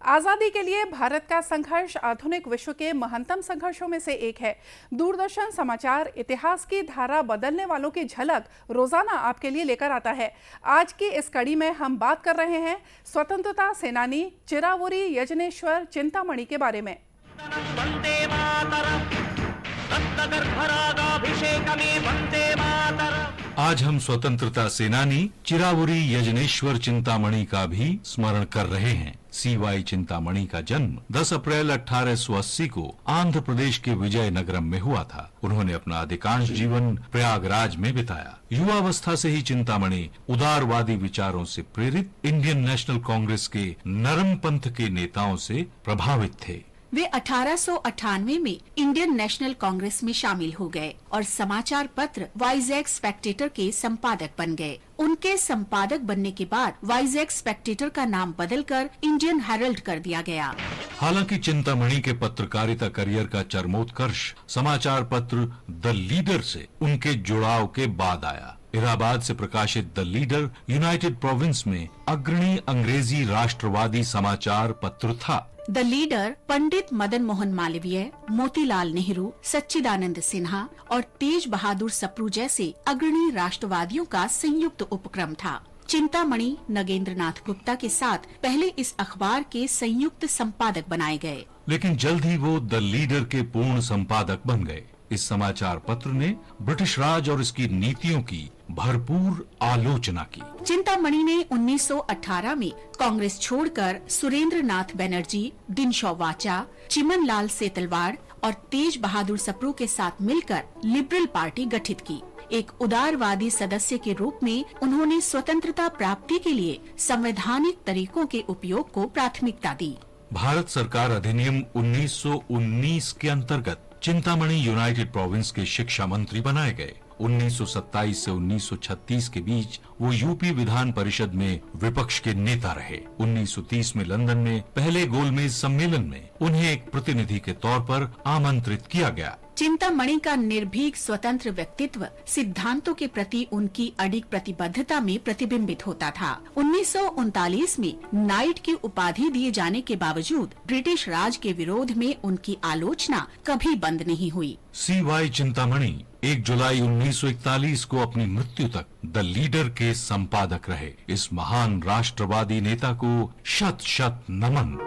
आजादी के लिए भारत का संघर्ष आधुनिक विश्व के महानतम संघर्षों में से एक है। दूरदर्शन समाचार इतिहास की धारा बदलने वालों की झलक रोजाना आपके लिए लेकर आता है। आज की इस कड़ी में हम बात कर रहे हैं स्वतंत्रता सेनानी चिरावुरी यजनेश्वर चिंतामणि के बारे में। आज हम स्वतंत्रता सेनानी चिरावुरी यजनेश्वर चिंतामणि का भी स्मरण कर रहे हैं। सीवाई चिंतामणि का जन्म 10 अप्रैल 1880 को आंध्र प्रदेश के विजयनगरम में हुआ था। उन्होंने अपना अधिकांश जीवन प्रयागराज में बिताया। युवावस्था से ही चिंतामणि उदारवादी विचारों से प्रेरित इंडियन नेशनल कांग्रेस के नरम पंथ के नेताओं से प्रभावित थे। वे 1898 में इंडियन नेशनल कांग्रेस में शामिल हो गए और समाचार पत्र वाइजैक स्पेक्टेटर के संपादक बन गए। उनके संपादक बनने के बाद वाइजैक स्पेक्टेटर का नाम बदलकर इंडियन हेरल्ड कर दिया गया। हालांकि चिंतामणि के पत्रकारिता करियर का चरमोत्कर्ष समाचार पत्र द लीडर से उनके जुड़ाव के बाद आया। इलाहाबाद से प्रकाशित द लीडर यूनाइटेड प्रोविंस में अग्रणी अंग्रेजी राष्ट्रवादी समाचार पत्र था। द लीडर पंडित मदन मोहन मालवीय, मोतीलाल नेहरू, सच्चिदानंद सिन्हा और तेज बहादुर सप्रू जैसे अग्रणी राष्ट्रवादियों का संयुक्त उपक्रम था। चिंतामणि नगेंद्रनाथ गुप्ता के साथ पहले इस अखबार के संयुक्त संपादक बनाए गए, लेकिन जल्द ही वो द लीडर के पूर्ण संपादक बन गए। इस समाचार पत्र ने ब्रिटिश राज और इसकी नीतियों की भरपूर आलोचना की। चिंतामणि ने 1918 में कांग्रेस छोड़कर सुरेंद्र नाथ बनर्जी, दिनशॉ वाचा, चिमन लाल सेतलवाड़ और तेज बहादुर सप्रू के साथ मिलकर लिबरल पार्टी गठित की। एक उदारवादी सदस्य के रूप में उन्होंने स्वतंत्रता प्राप्ति के लिए संवैधानिक तरीकों के उपयोग को प्राथमिकता दी। भारत सरकार अधिनियम 1919 के अंतर्गत चिंतामणि यूनाइटेड प्रोविंस के शिक्षा मंत्री बनाए गए। 1927 से 1936 के बीच वो यूपी विधान परिषद में विपक्ष के नेता रहे। 1930 में लंदन में पहले गोलमेज सम्मेलन में उन्हें एक प्रतिनिधि के तौर पर आमंत्रित किया गया। चिंतामणि का निर्भीक स्वतंत्र व्यक्तित्व सिद्धांतों के प्रति उनकी अडिग प्रतिबद्धता में प्रतिबिंबित होता था। 1939 में नाइट की उपाधि दिए जाने के बावजूद ब्रिटिश राज के विरोध में उनकी आलोचना कभी बंद नहीं हुई। सीवाई चिंतामणि 1 जुलाई 1941 को अपनी मृत्यु तक द लीडर के संपादक रहे। इस महान राष्ट्रवादी नेता को शत शत नमन।